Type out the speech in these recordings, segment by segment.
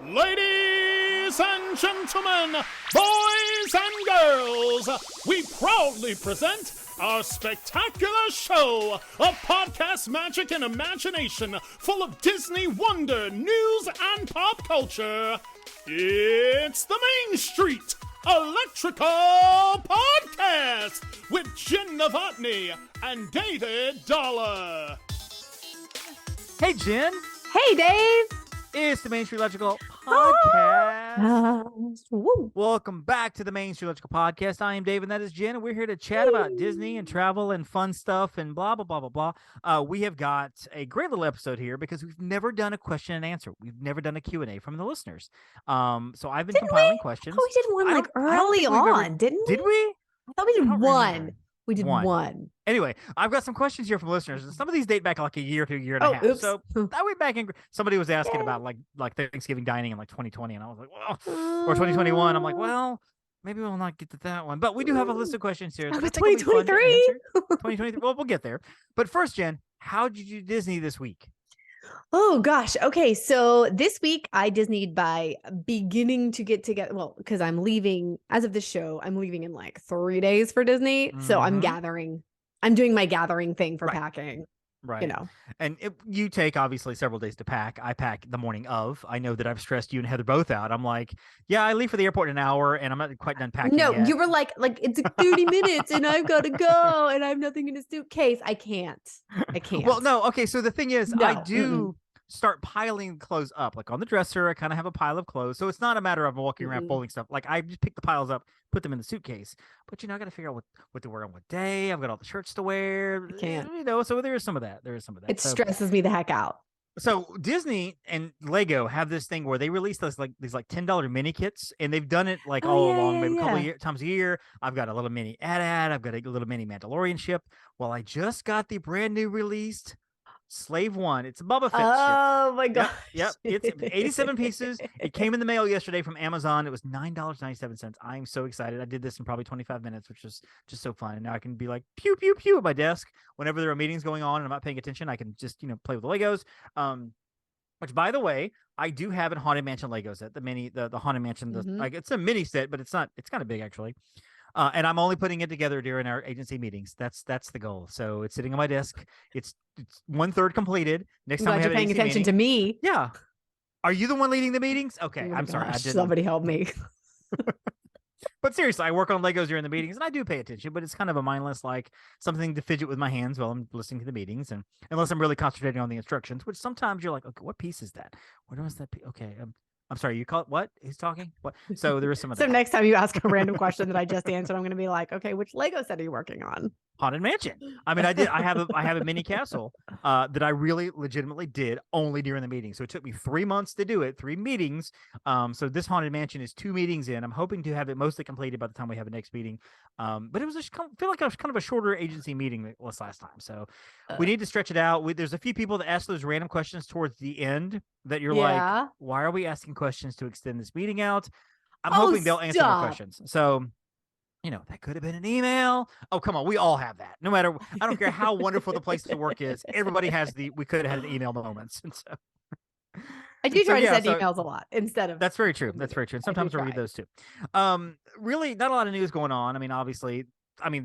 Ladies and gentlemen, boys and girls, we proudly present our spectacular show of podcast magic and imagination full of Disney wonder, news, and pop culture. It's the Main Street Electrical Podcast with Jenn Dave and David Dollar. Hey, Jen. Hey, Dave. It's the Main Street Electrical Podcast. Welcome back to the Main Street Electrical Podcast. I am Dave, and that is Jen. And we're here to chat about Disney and travel and fun stuff and blah, blah, blah, blah, blah. We have got a great little episode here because we've never done a question and answer. We've never done a Q&A from the listeners. So I've been compiling questions. Oh, we did one like early on, didn't we? Did we? I thought we did one. We did one. Anyway, I've got some questions here from listeners. And some of these date back like a year to a year and a half. Oops. So I went back and somebody was asking about like Thanksgiving dining in like 2020. And I was like, well, or 2021. I'm like, well, maybe we'll not get to that one. But we do have a list of questions here. 2023. 2023. Well, we'll get there. But first, Jen, how did you do Disney this week? Oh, gosh. Okay. So this week I Disneyed by beginning to get together. Well, because I'm leaving as of this show, I'm leaving in like 3 days for Disney. So I'm doing my gathering thing for packing. Right. You know, and you take obviously several days to pack. I pack the morning of. I know that I've stressed you and Heather both out. I'm like, yeah, I leave for the airport in an hour and I'm not quite done packing. No, yet. you were like it's 30 minutes and I've got to go and I have nothing in a suitcase. I can't. Well, no. Okay. So the thing is, No. I do start piling clothes up, like on the dresser. I kind of have a pile of clothes. So it's not a matter of walking around folding stuff. Like I just pick the piles up, put them in the suitcase. But, I got to figure out what to wear on what day. I've got all the shirts to wear. I can't. So there is some of that. It stresses me the heck out. So Disney and Lego have this thing where they release these $10 mini kits, and they've done it like all along, maybe a couple of times a year. I've got a little mini AT-AT. I've got a little mini Mandalorian ship. Well, I just got the brand new released Slave One. It's a Boba Fett ship. Oh my god! Yep. It's 87 pieces. It came in the mail yesterday from Amazon. It was $9.97. I'm so excited. I did this in probably 25 minutes, which was just so fun. And now I can be like pew pew pew at my desk whenever there are meetings going on and I'm not paying attention. I can just play with the Legos. Which, by the way, I do have a Haunted Mansion Lego set. The Haunted Mansion. Like it's a mini set, but it's not. It's kind of big actually. And I'm only putting it together during our agency meetings. That's the goal. So it's sitting on my desk. It's 1/3 completed. Next time we have you're paying attention to me. Yeah. Are you the one leading the meetings? Okay. Oh I'm sorry. I didn't. Somebody help me. But seriously, I work on Legos during the meetings and I do pay attention, but it's kind of a mindless, like something to fidget with my hands while I'm listening to the meetings. And unless I'm really concentrating on the instructions, which sometimes you're like, okay, what piece is that? What was that? Okay. I'm sorry, you call it what? Who's talking? What? So there is some of that. So next time you ask a random question that I just answered, I'm going to be like, okay, which Lego set are you working on? Haunted Mansion. I mean, I have a mini castle that I really legitimately did only during the meeting. So it took me 3 months to do it, 3 meetings. So this Haunted Mansion is 2 meetings in. I'm hoping to have it mostly completed by the time we have the next meeting. But it was just feel like it was kind of a shorter agency meeting than last time. So we need to stretch it out. There's a few people that ask those random questions towards the end that you're like, why are we asking questions to extend this meeting out? I'm hoping they'll answer the questions. So that could have been an email. Oh, come on. We all have that. No matter, I don't care how wonderful the place to work is. Everybody has we could have had an email moments. And so I do try to send emails a lot instead of. That's very true. That's very true. And sometimes I read those too. Really not a lot of news going on. I mean, obviously,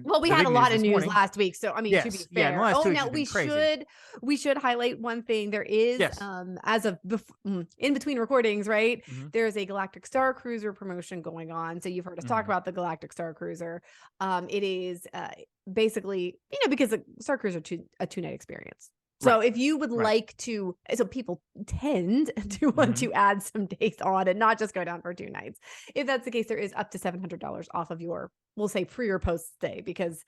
well, we had a lot of news last week. So, to be fair. Now we should highlight one thing. There is, as of in between recordings, right? There's a Galactic Star Cruiser promotion going on. So you've heard us talk about the Galactic Star Cruiser. It is basically, because the Star Cruiser a 2-night experience. So if you would like to, so people tend to want to add some days on and not just go down for 2 nights. If that's the case, there is up to $700 off of your, we'll say pre or post stay because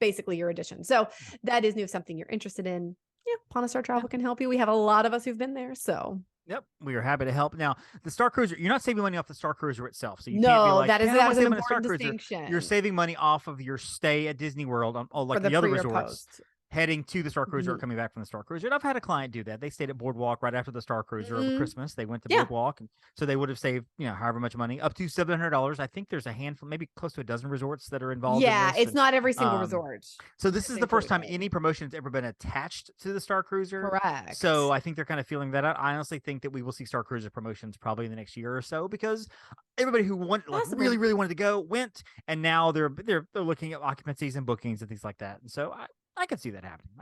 basically your addition. So that is new, something you're interested in. Yeah, Pawn Star Travel can help you. We have a lot of us who've been there. So yep, we are happy to help. Now, the Star Cruiser, you're not saving money off the Star Cruiser itself. So you can't be like, that is an important distinction. You're saving money off of your stay at Disney World, like the other resorts. heading to the Star Cruiser or coming back from the Star Cruiser. And I've had a client do that. They stayed at Boardwalk right after the Star Cruiser over Christmas. They went to Boardwalk, and so they would have saved, however much money, up to $700. I think there's a handful, maybe close to a dozen resorts that are involved. Yeah, in this. it's not every single resort. So this is the first time any promotion has ever been attached to the Star Cruiser. Correct. So I think they're kind of feeling that out. I honestly think that we will see Star Cruiser promotions probably in the next year or so, because everybody who really, really wanted to go went, and now they're looking at occupancies and bookings and things like that. And so I could see that happening.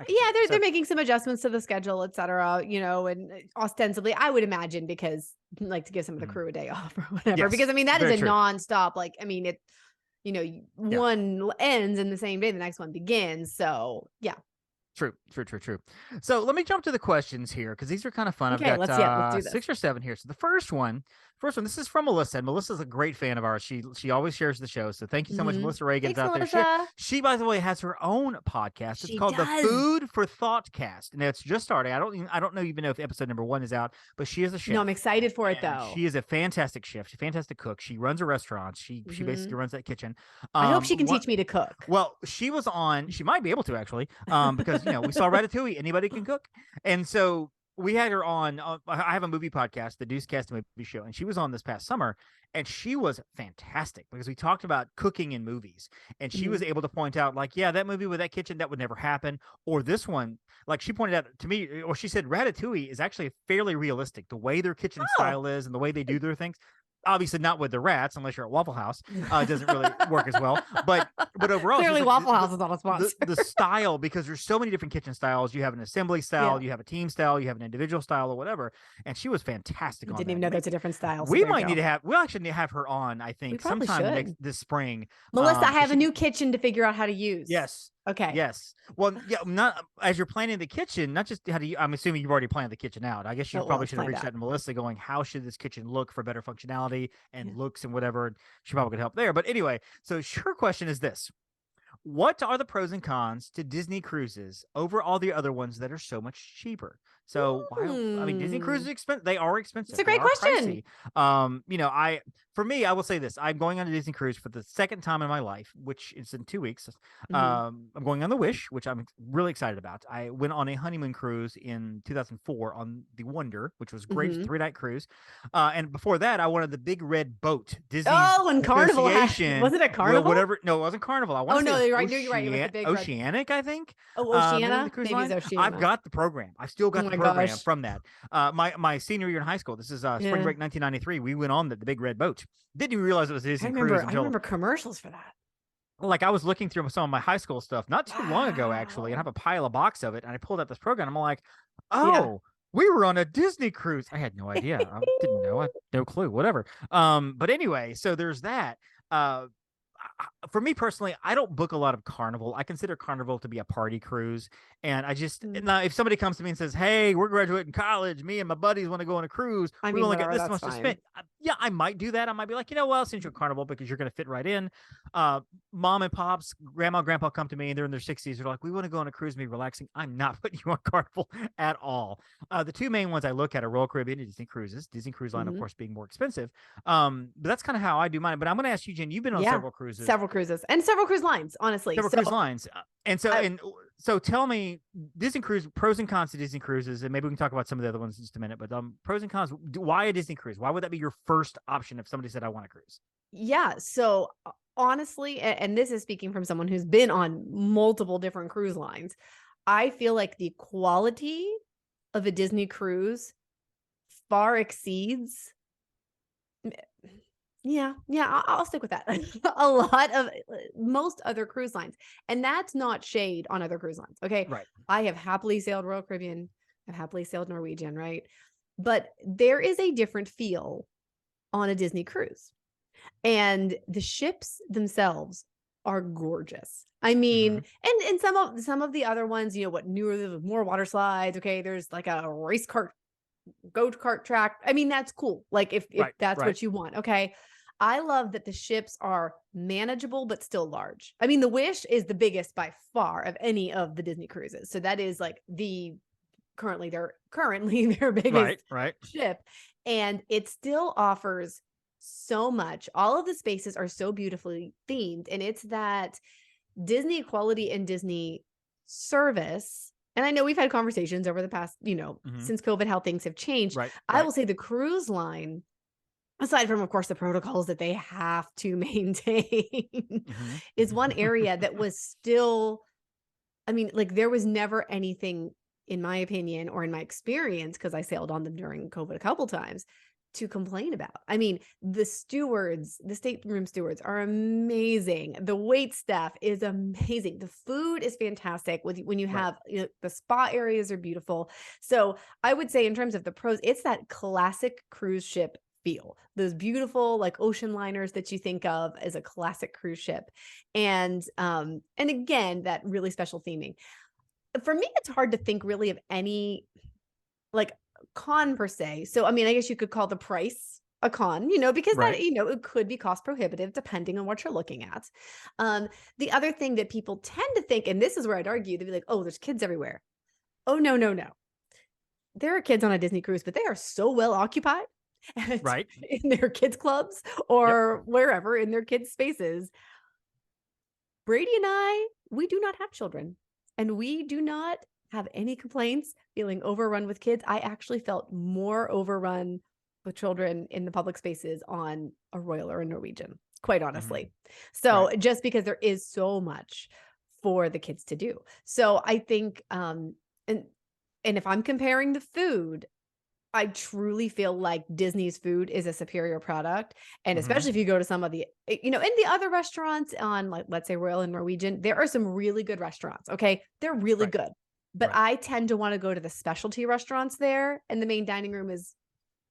They're making some adjustments to the schedule, et cetera, and ostensibly, I would imagine, because to give some of the crew a day off or whatever, Yes, because that is a true. nonstop, one ends in the same day, the next one begins. So yeah. True. So let me jump to the questions here, because these are kind of fun. Okay, I've got let's do this. 6 or 7 here. So the first one, this is from Melissa, and Melissa's a great fan of ours. She always shares the show. So thank you so much, Melissa Reagan's Thanks, out Melissa. there. She, by the way, has her own podcast. It's called the Food for Thought Cast, and it's just starting. I don't even know if episode number 1 is out, but she is a chef. No, I'm excited for it though. She is a fantastic chef. She's a fantastic cook. She runs a restaurant. She basically runs that kitchen. I hope she can teach me to cook. Well, she was on. She might be able to actually, because we saw Ratatouille. Anybody can cook, and so we had her on. I have a movie podcast, the Deucecast Movie Show, and she was on this past summer, and she was fantastic because we talked about cooking in movies, and she was able to point out, that movie with that kitchen, that would never happen, or this one, she pointed out to me, or she said Ratatouille is actually fairly realistic, the way their kitchen style is and the way they do their things. Obviously not with the rats, unless you're at Waffle House. It doesn't really work as well. But overall, clearly Waffle House is not a sponsor. The style, because there's so many different kitchen styles. You have an assembly style, you have a team style, you have an individual style, or whatever. And she was fantastic. I didn't even know there's a different style. We'll actually need to have her on, I think, sometime this spring. Melissa, I have a new kitchen to figure out how to use. Yes. Okay. Yes. Well, not as you're planning the kitchen, not just I'm assuming you've already planned the kitchen out. I guess you probably should have reached out to Melissa going, how should this kitchen look for better functionality and looks and whatever. She probably could help there. But anyway, so her question is this. What are the pros and cons to Disney cruises over all the other ones that are so much cheaper? So, Disney cruises are expensive. They are expensive. It's a great question. Pricey. For me, I will say this. I'm going on a Disney cruise for the second time in my life, which is in 2 weeks. I'm going on the Wish, which I'm really excited about. I went on a honeymoon cruise in 2004 on the Wonder, which was great, 3-night cruise. And before that, I wanted the big red boat. Disney. Oh, and Carnival. Was it a Carnival? Whatever. No, it wasn't Carnival. You're right. You're right. It was the big Oceanic, I think. Oh, Oceana? Maybe it's Oceana. I've got the program. I still got the program from that. My senior year in high school, this is spring break 1993, we went on the big red boat. Didn't even realize it was a Disney cruise until... I remember commercials for that. I was looking through some of my high school stuff not too long ago, actually, and I have a pile of box of it, and I pulled out this program, and I'm like, we were on a Disney cruise. I had no idea. I didn't know. I had no clue, whatever. But anyway, so there's that. For me personally, I don't book a lot of Carnival. I consider Carnival to be a party cruise. And I just, now if somebody comes to me and says, hey, we're graduating college, me and my buddies want to go on a cruise, we only got this much to spend. Yeah, I might do that. I might be like, I'll send you a Carnival because you're going to fit right in. Mom and pops, grandma and grandpa come to me and they're in their 60s. They're like, we want to go on a cruise and be relaxing. I'm not putting you on Carnival at all. The two main ones I look at are Royal Caribbean and Disney Cruises. Disney Cruise Line, of course, being more expensive. But that's kind of how I do mine. But I'm going to ask you, Jen, you've been on several cruises. Several cruises and several cruise lines, honestly. Cruise lines. So tell me Disney Cruise, pros and cons to Disney Cruises, and maybe we can talk about some of the other ones in just a minute, but pros and cons, why a Disney Cruise? Why would that be your first option if somebody said, I want a cruise? Yeah. So honestly, and this is speaking from someone who's been on multiple different cruise lines, I feel like the quality of a Disney cruise far exceeds... Yeah, I'll stick with that. A lot of most other cruise lines. And that's not shade on other cruise lines. Okay. Right. I have happily sailed Royal Caribbean. I've happily sailed Norwegian, right? But there is a different feel on a Disney cruise. And the ships themselves are gorgeous. I mean, and some of the other ones, newer, more water slides. Okay. There's like a race cart, go-kart track. I mean, that's cool. Like if that's what you want. Okay. I love that the ships are manageable, but still large. I mean, the Wish is the biggest by far of any of the Disney cruises. So that is like currently their biggest ship. And it still offers so much. All of the spaces are so beautifully themed. And it's that Disney quality and Disney service, and I know we've had conversations over the past, since COVID, how things have changed. I will say the cruise line, aside from, of course, the protocols that they have to maintain, is one area that was still, I mean, like, there was never anything, in my opinion, or in my experience, because I sailed on them during COVID a couple times, to complain about. I mean, the stewards, the stateroom stewards are amazing. The wait staff is amazing. The food is fantastic. When you have, the spa areas are beautiful. So I would say, in terms of the pros, it's that classic cruise ship feel. Those beautiful, like, ocean liners that you think of as a classic cruise ship. And again, that really special theming. For me, it's hard to think really of any, like, con per se. So, I mean, I guess you could call the price a con, because that, it could be cost prohibitive depending on what you're looking at. The other thing that people tend to think, and this is where I'd argue, they'd be like, oh, there's kids everywhere. Oh, no. There are kids on a Disney cruise, but they are so well occupied in their kids clubs or wherever in their kids spaces. Brady and I, we do not have children, and we do not have any complaints feeling overrun with kids. I actually felt more overrun with children in the public spaces on a Royal or a Norwegian, quite honestly. So just because there is so much for the kids to do. So I think, and if I'm comparing the food, I truly feel like Disney's food is a superior product. And especially if you go to some of the, in the other restaurants on, like, let's say Royal and Norwegian, there are some really good restaurants. Okay. They're really good. But I tend to want to go to the specialty restaurants there, and the main dining room is,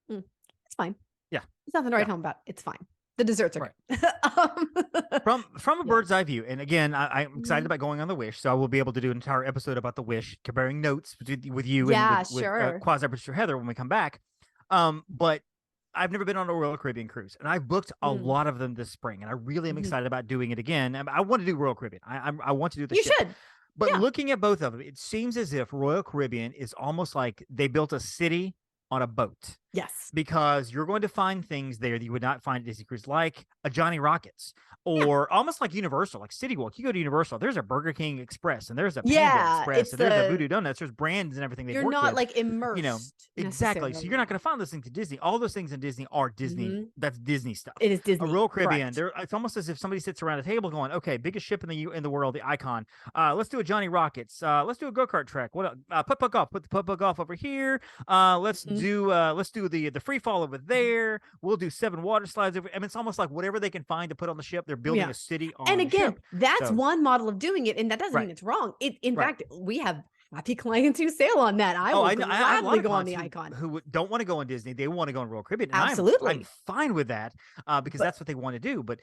it's fine. Yeah. There's nothing to write home about. It's fine. The desserts are good. From a bird's eye view. And again, I'm excited about going on the Wish. So I will be able to do an entire episode about the Wish, comparing notes with you and with quasi-producer Heather when we come back. But I've never been on a Royal Caribbean cruise, and I've booked a lot of them this spring, and I really am excited about doing it again. I want to do Royal Caribbean. I want to do the ship. You should. But looking at both of them, it seems as if Royal Caribbean is almost like they built a city on a boat. Yes. Because you're going to find things there that you would not find at Disney Cruise, like a Johnny Rockets, or almost like Universal, like City Walk. You go to Universal, there's a Burger King Express, and there's a Panda Express, and there's a Voodoo Donuts, there's brands and everything. You're not like immersed. Exactly. So you're not going to find those things to Disney. All those things in Disney are Disney. That's Disney stuff. It is Disney. A Royal Caribbean, it's almost as if somebody sits around a table going, okay, biggest ship in the world, the Icon. Let's do a Johnny Rockets. Let's do a go-kart track. What putt golf? Put the putt golf over here. Let's do the free fall over there. We'll do 7 water slides over. I mean, it's almost like whatever they can find to put on the ship. They're building a city on and again, ship. That's one model of doing it, and that doesn't mean it's wrong. In fact, we have happy clients who sail on that. I will gladly go on the Icon. Who don't want to go on Disney, they want to go on Royal Caribbean. And absolutely, I'm fine with that because that's what they want to do. But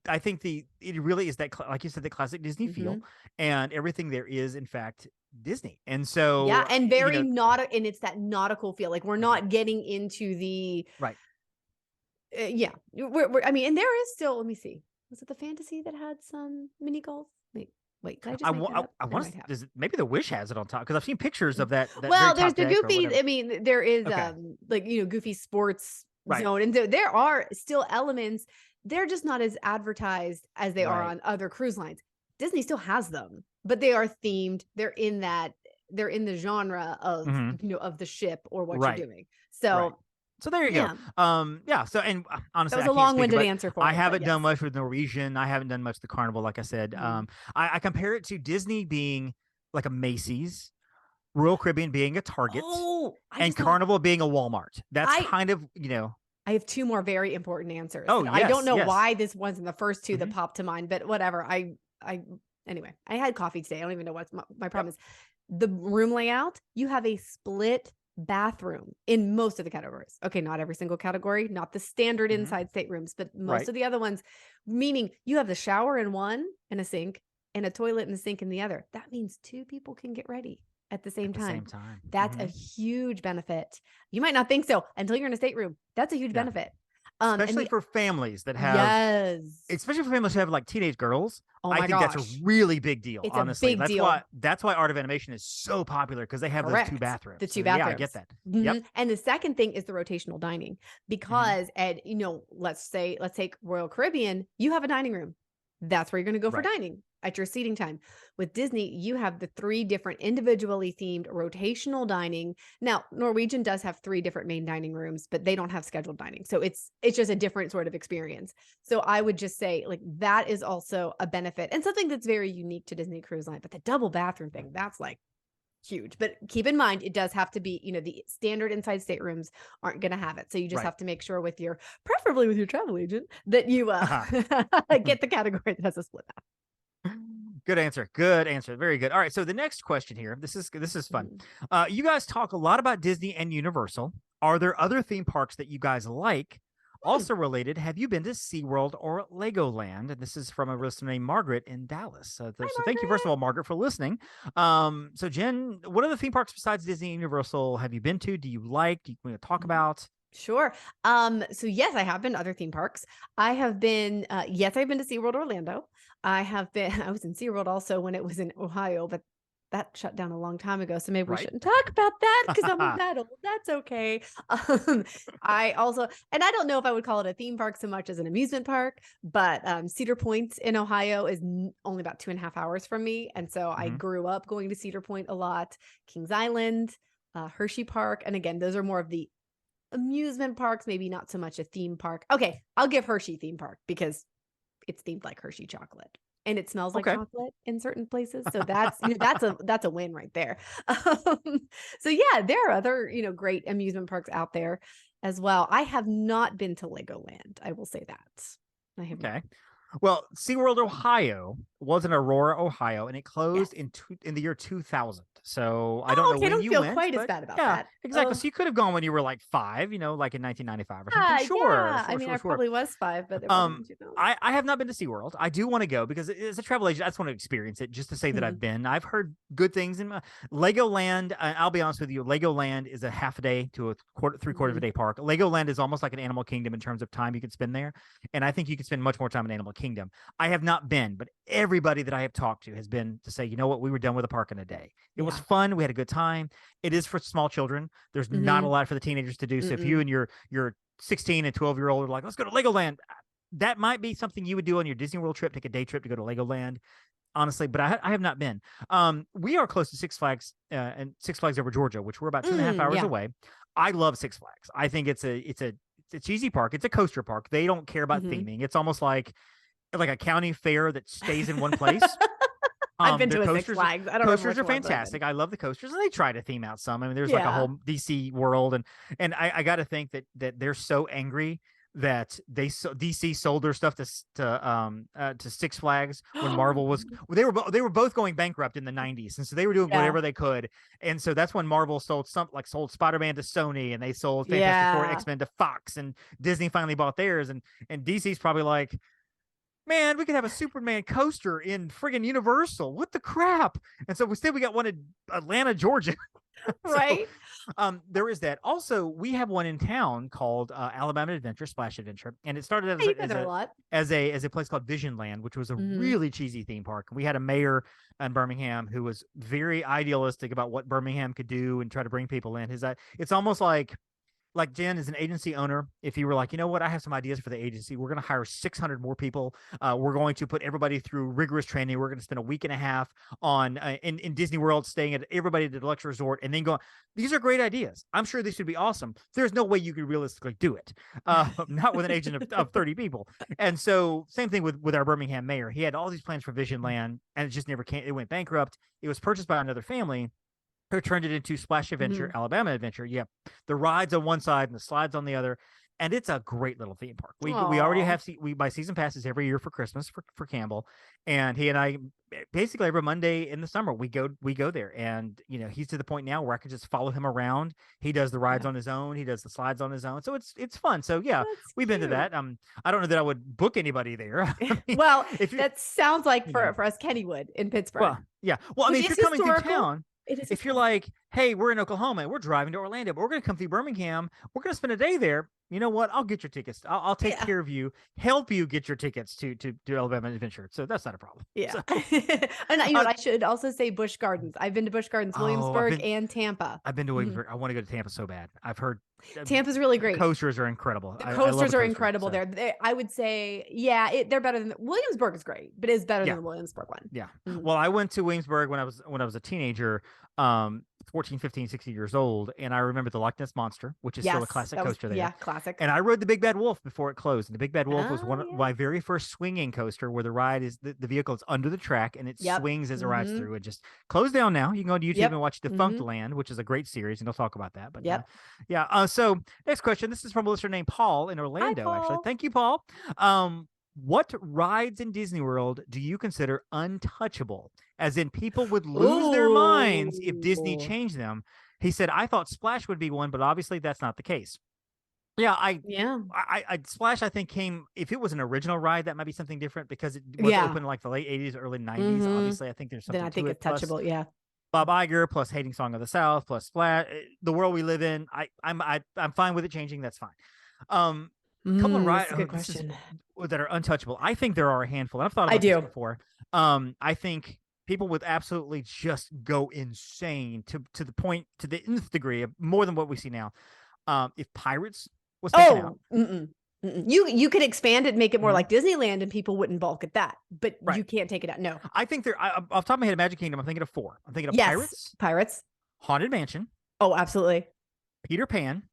I think it really is that, like you said, the classic Disney feel, and everything there is in fact Disney. And so and very and it's that nautical feel. Like, we're not getting into the I mean, and there is still, let me see, was it the Fantasy that had some mini golf? Wait, can I just I want to. Maybe the Wish has it on top, because I've seen pictures of that. Well, there's the Goofy. I mean, there is Goofy Sports Zone, and there are still elements. They're just not as advertised as they are on other cruise lines. Disney still has them, but they are themed. They're in the genre of of the ship or what you're doing. So. So there you go. So, and honestly, that was a long-winded answer for I haven't done much with Norwegian. I haven't done much with the Carnival, like I said. I compare it to Disney being like a Macy's, Royal Caribbean being a Target, and Carnival being a Walmart. That's kind of, I have 2 more very important answers. Oh, I don't know why this one's in the first 2 that popped to mind, but whatever. Anyway, I had coffee today. I don't even know what's my problem is. The room layout, you have a split bathroom in most of the categories. Okay, not every single category, not the standard inside staterooms, but most of the other ones, meaning you have the shower in one and a sink, and a toilet and a sink in the other. That means 2 people can get ready at the same time. That's a huge benefit. You might not think so until you're in a stateroom. That's a huge benefit. Especially for families that have, especially for families who have like teenage girls. I think that's a really big deal. It's honestly, a big deal. That's why Art of Animation is so popular, because they have those 2 bathrooms. The 2 bathrooms. Yeah, I get that. And the second thing is the rotational dining, because let's take Royal Caribbean. You have a dining room. That's where you're going to go for dining. at your seating time. With Disney, you have the 3 different individually themed rotational dining. Now, Norwegian does have 3 different main dining rooms, but they don't have scheduled dining. So it's just a different sort of experience. So I would just say like that is also a benefit and something that's very unique to Disney Cruise Line. But the double bathroom thing, that's like huge. But keep in mind, it does have to be, the standard inside staterooms aren't going to have it. So you just have to make sure preferably with your travel agent, that you get the category that has a split bath. Good answer. Good answer. Very good. All right. So the next question here, this is fun. You guys talk a lot about Disney and Universal. Are there other theme parks that you guys like? Also related, have you been to SeaWorld or Legoland? And this is from a listener named Margaret in Dallas. So thank you, first of all, Margaret, for listening. So Jen, what other theme parks besides Disney and Universal have you been to? Do you like? Do you want to talk about? Sure. So yes, I have been to other theme parks. I have been, I've been to SeaWorld Orlando. I was in SeaWorld also when it was in Ohio, but that shut down a long time ago. So maybe we shouldn't talk about that because I'm not that old. That's okay. I also, and I don't know if I would call it a theme park so much as an amusement park, but Cedar Point in Ohio is only about 2.5 hours from me. And so I grew up going to Cedar Point a lot, Kings Island, Hershey Park. And again, those are more of the amusement parks, maybe not so much a theme park. Okay, I'll give Hershey theme park because it's themed like Hershey chocolate and it smells like chocolate in certain places. So that's that's a win right there. So yeah, there are other great amusement parks out there as well. I have not been to Legoland. I will say that. I have not. Well, SeaWorld Ohio was in Aurora, Ohio, and it closed in the year 2000. So I don't know when you went. I don't feel quite as bad about that. Exactly. So you could have gone when you were like 5, like in 1995 or something. Sure. I probably was 5, but I have not been to SeaWorld. I do want to go because as a travel agent, I just want to experience it just to say that I've been. I've heard good things in Legoland. I'll be honest with you. Legoland is a half a day to a three-quarter of a day park. Legoland is almost like an Animal Kingdom in terms of time you can spend there. And I think you can spend much more time in Animal Kingdom. I have not been, but everybody that I have talked to has been to say, you know what, we were done with the park in a day. It was fun. We had a good time. It is for small children. There's not a lot for the teenagers to do. So if you and your 16 and 12-year-old are like, let's go to Legoland, that might be something you would do on your Disney World trip, take a day trip to go to Legoland. Honestly, but I have not been. We are close to Six Flags and Six Flags over Georgia, which we're about 2.5 hours away. I love Six Flags. I think it's a cheesy park. It's a coaster park. They don't care about theming. It's almost like a county fair that stays in one place. I've been to a Six Flags. I don't know. Coasters are fantastic. I love the coasters, and they try to theme out some. I mean, there's like a whole DC world, and I got to think that they're so angry that DC sold their stuff to Six Flags when Marvel was they were both going bankrupt in the 90s, and so they were doing whatever they could, and so that's when Marvel sold Spider-Man to Sony, and they sold Fantastic Four, X-Men to Fox, and Disney finally bought theirs, and DC's probably like, man, we could have a Superman coaster in friggin' Universal. What the crap? And so instead we got one in Atlanta, Georgia. Right. There is that. Also, we have one in town called Alabama Adventure, Splash Adventure, and it started as a place called Vision Land, which was a really cheesy theme park. We had a mayor in Birmingham who was very idealistic about what Birmingham could do and try to bring people in. It's almost like Jen is an agency owner. If you were like, you know what, I have some ideas for the agency. We're going to hire 600 more people. We're going to put everybody through rigorous training. We're going to spend a week and a half on in Disney World, staying at everybody at the deluxe resort, and then going. These are great ideas. I'm sure this would be awesome. There's no way you could realistically do it. Not with an agent of 30 people. And so same thing with our Birmingham mayor. He had all these plans for Vision Land, and it just never came. It went bankrupt. It was purchased by another family who turned it into Splash Adventure, Alabama Adventure. Yeah, the rides on one side and the slides on the other, and it's a great little theme park. We already have we buy season passes every year for Christmas for Campbell, and he and I basically every Monday in the summer we go there, and he's to the point now where I can just follow him around. He does the rides on his own, he does the slides on his own, so it's fun. So yeah, we've been to that. I don't know that I would book anybody there. I mean, well, that sounds like for us Kenny would in Pittsburgh. Well, yeah. Well, I mean, if you're coming through town. If you're like, hey, we're in Oklahoma and we're driving to Orlando, but we're going to come through Birmingham, we're going to spend a day there. You know what? I'll get your tickets. I'll take care of you, help you get your tickets to Alabama Adventure. So that's not a problem. Yeah. So, and I should also say Busch Gardens. I've been to Busch Gardens, Williamsburg, and Tampa. I've been to Williamsburg. I want to go to Tampa so bad. I've heard Tampa's really great. Coasters are incredible. The I love coasters a are coaster, incredible so. there. I would say, yeah, they're better than Williamsburg is great, but it's better than the Williamsburg one. Yeah. Mhm. Well, I went to Williamsburg when I was a teenager, 14, 15, 16 years old, and I remember the Loch Ness Monster, which is still a classic coaster there. Yeah, classic. And I rode the Big Bad Wolf before it closed. And the Big Bad Wolf was yeah. my very first swinging coaster, where the ride is the vehicle is under the track and it swings as it rides through. It just closed down now. You can go to YouTube and watch Defunct Land, which is a great series, and they'll talk about that. But so next question. This is from a listener named Paul in Orlando. Hi, Paul. Actually, thank you, Paul. What rides in Disney World do you consider untouchable? As in, people would lose their minds if Disney changed them. He said, I thought Splash would be one, but obviously that's not the case. Yeah, I Splash, I think, came, if it was an original ride, that might be something different, because it was open in like the late 80s, early 90s. Obviously, I think there's something then I think to it's it. Plus touchable, Bob Iger, plus Hating Song of the South, plus Splash, the world we live in. I'm fine with it changing. That's fine. Couple of rides good question. That are untouchable. I think there are a handful. I've thought about this before. I think people would absolutely just go insane to the nth degree of more than what we see now. If Pirates was taken out. You could expand it, make it more like Disneyland, and people wouldn't balk at that. But you can't take it out. No, I think off the top of my head, Magic Kingdom, I'm thinking of 4. I'm thinking of Pirates, Haunted Mansion. Oh, absolutely. Peter Pan,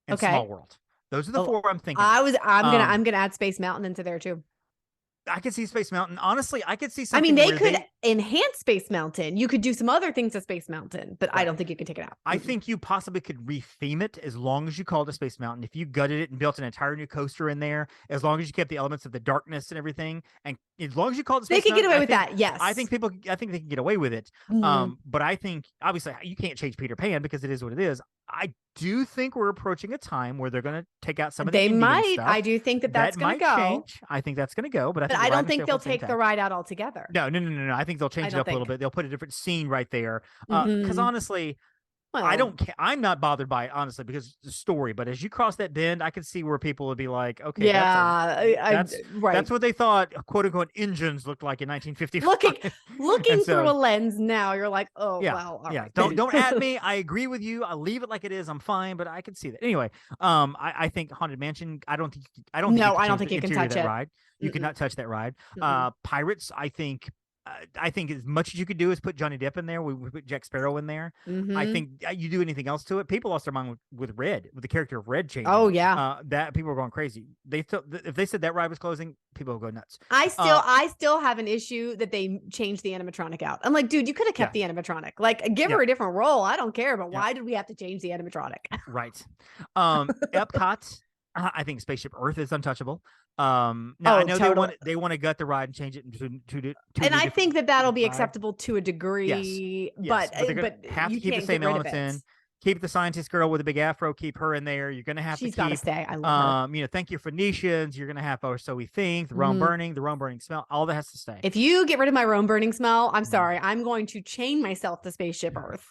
and Small World. Those are the 4 I'm thinking. I'm gonna add Space Mountain into there too. I could see Space Mountain. Honestly, I could see something. I mean, they could enhance Space Mountain. You could do some other things to Space Mountain, but I don't think you can take it out. I think you possibly could retheme it, as long as you called it Space Mountain. If you gutted it and built an entire new coaster in there, as long as you kept the elements of the darkness and everything, and as long as you called it Space Mountain, they could get away with that. Yes, I think they can get away with it. But I think, obviously, you can't change Peter Pan because it is what it is. I do think we're approaching a time where they're going to take out some of the Indian stuff. I do think that's going to go. Change. I think that's going to go, but I don't think they'll take the ride out altogether. No. I think they'll change it up a little bit. They'll put a different scene right there. Because honestly, I don't care. I'm not bothered by it, honestly, because it's the story. But as you cross that bend, I can see where people would be like, okay, that's what they thought, quote unquote, engines looked like in 1955. Looking through a lens now, you're like, oh, well, all right. Don't at me. I agree with you. I'll leave it like it is. I'm fine, but I can see that. Anyway, I think Haunted Mansion, I don't think you can touch that ride. You cannot touch that ride. Pirates, I think as much as you could do is put Johnny Depp in there. We put Jack Sparrow in there. I think you do anything else to it, people lost their mind with the character of Red changing. Oh yeah, that people were going crazy. If they said that ride was closing, people would go nuts. I still have an issue that they changed the animatronic out. I'm like, dude, you could have kept the animatronic. Like, give her a different role. I don't care, but why did we have to change the animatronic? Right. Epcot. I think Spaceship Earth is untouchable. Now I know they want to gut the ride and change it to and I think that'll be acceptable to a degree. Yes. But have to keep the same elements in. Keep the scientist girl with a big afro. Keep her in there. You're gonna have She's to gotta stay. I love her. Thank you Phoenicians. You're gonna have, or so we think, the Rome burning smell. All that has to stay. If you get rid of my Rome burning smell, I'm sorry. I'm going to chain myself to Spaceship Earth.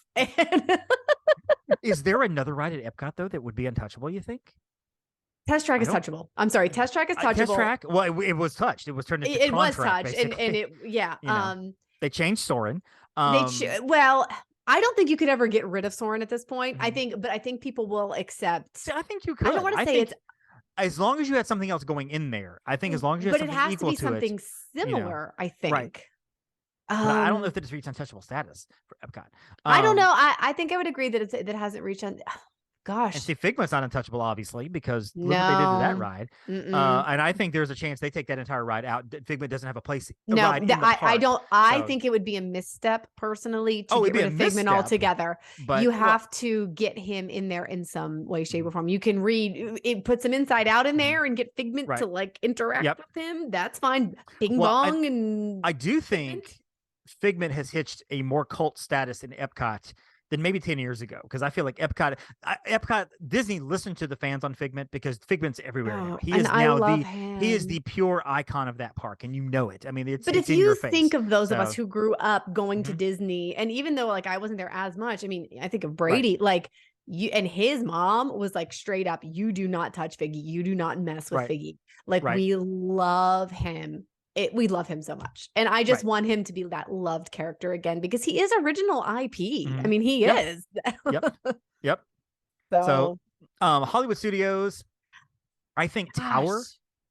Is there another ride at Epcot though that would be untouchable, you think? Test Track is touchable. I'm sorry. Test Track is touchable. Test Track? Well, it was touched. It was turned into Tron was Track, touched. And it, they changed Soarin'. Well, I don't think you could ever get rid of Soarin' at this point. I think people will accept. I think you could. I don't want to say it's. As long as you had something else going in there, I think as long as you had something equal to it. But it has to be something similar, I think. Right. I don't know if it's reached untouchable status for Epcot. I don't know. I think I would agree that that hasn't reached Gosh. And see, Figment's not untouchable, obviously, because look what they did to that ride. And I think there's a chance they take that entire ride out. Figment doesn't have a place. I don't. I think it would be a misstep personally to get rid of Figment altogether. But you have to get him in there in some way, shape, or form. You can put some Inside Out in there and get Figment to like interact with him. That's fine. Bing bong and I do think Figment has hitched a more cult status in Epcot than maybe 10 years ago, because I feel like Epcot, Disney listened to the fans on Figment, because Figment's everywhere now. He is now he is the pure icon of that park, and you know it. I mean, it's if in you your face. Think of those of us who grew up going to Disney, and even though like I wasn't there as much, I mean, I think of Brady, like you and his mom was like straight up, you do not touch Figgy, you do not mess with Figgy. Like we love him. We love him so much. And I just want him to be that loved character again, because he is original IP. I mean, he is. Yep. So Hollywood Studios, I think Tower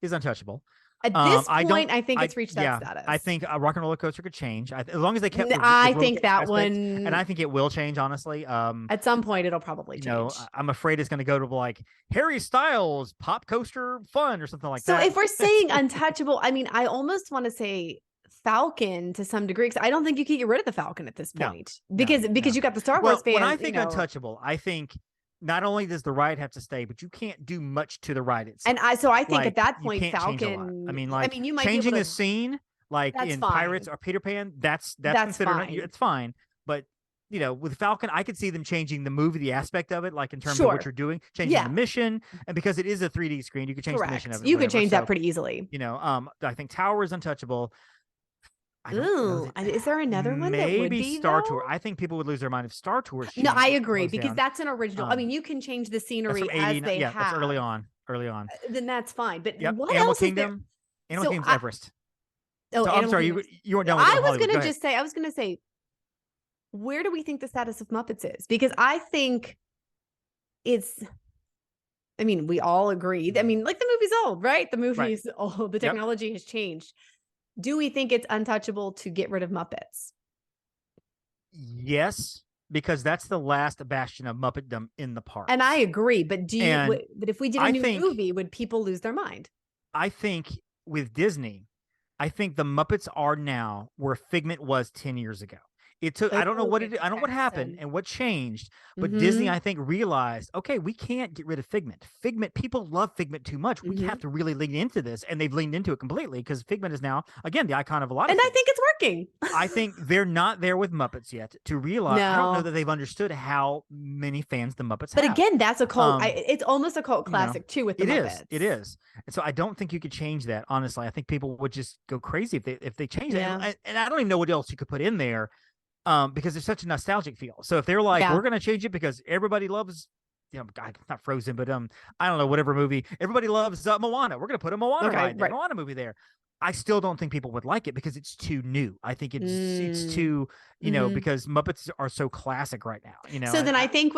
is untouchable. At this point, I think it's reached that status. I think a Rock and Roller Coaster could change. As long as they kept I think that aspect, one, and I think it will change, honestly. At some point, it'll probably change. I'm afraid it's going to go to like Harry Styles Pop Coaster Fun or something like that. So if we're saying untouchable, I mean, I almost want to say Falcon to some degree, because I don't think you can get rid of the Falcon at this point, because you got the Star Wars fans. When I think untouchable, I think not only does the ride have to stay, but you can't do much to the ride itself. And I think at that point, Falcon. I mean, you might changing a scene like in fine. Pirates or Peter Pan. That's considered fine. It's fine. But with Falcon, I could see them changing the movie, the aspect of it, like in terms of what you're doing, changing the mission, and because it is a 3D screen, you could change the mission of it. You could change that pretty easily. I think Tower is untouchable. Ooh, is there another one that would be Star Tour? I think people would lose their mind if Star Tour. No, I agree, because that's an original. I mean, you can change the scenery as they have. That's early on. Then that's fine. But what Animal else Kingdom? is there? Animal Kingdom's Everest. Oh, I'm sorry, you weren't done with I was going to say, where do we think the status of Muppets is? Because I think it's. I mean, we all agree. I mean, like the movie's old, right? The movie's old. The technology has changed. Do we think it's untouchable to get rid of Muppets? Yes, because that's the last bastion of Muppetdom in the park. And I agree, but but if we did a new movie, would people lose their mind? I think with Disney, I think the Muppets are now where Figment was 10 years ago. It took, I don't know what happened and what changed, but Disney, I think, realized, okay, we can't get rid of Figment. People love Figment too much. We have to really lean into this, and they've leaned into it completely, because Figment is now, again, the icon of a lot of things. I think it's working. I think they're not there with Muppets yet to realize. I don't know that they've understood how many fans the Muppets have. But again, that's a cult. It's almost a cult classic too with the Muppets. It is. And so I don't think you could change that, honestly. I think people would just go crazy if they change it. And I don't even know what else you could put in there. Because there's such a nostalgic feel. So if they're like, we're gonna change it because everybody loves, not Frozen, but I don't know, whatever movie. Everybody loves Moana. We're gonna put a Moana Moana movie there. I still don't think people would like it because it's too new. I think it's too, because Muppets are so classic right now. So then I think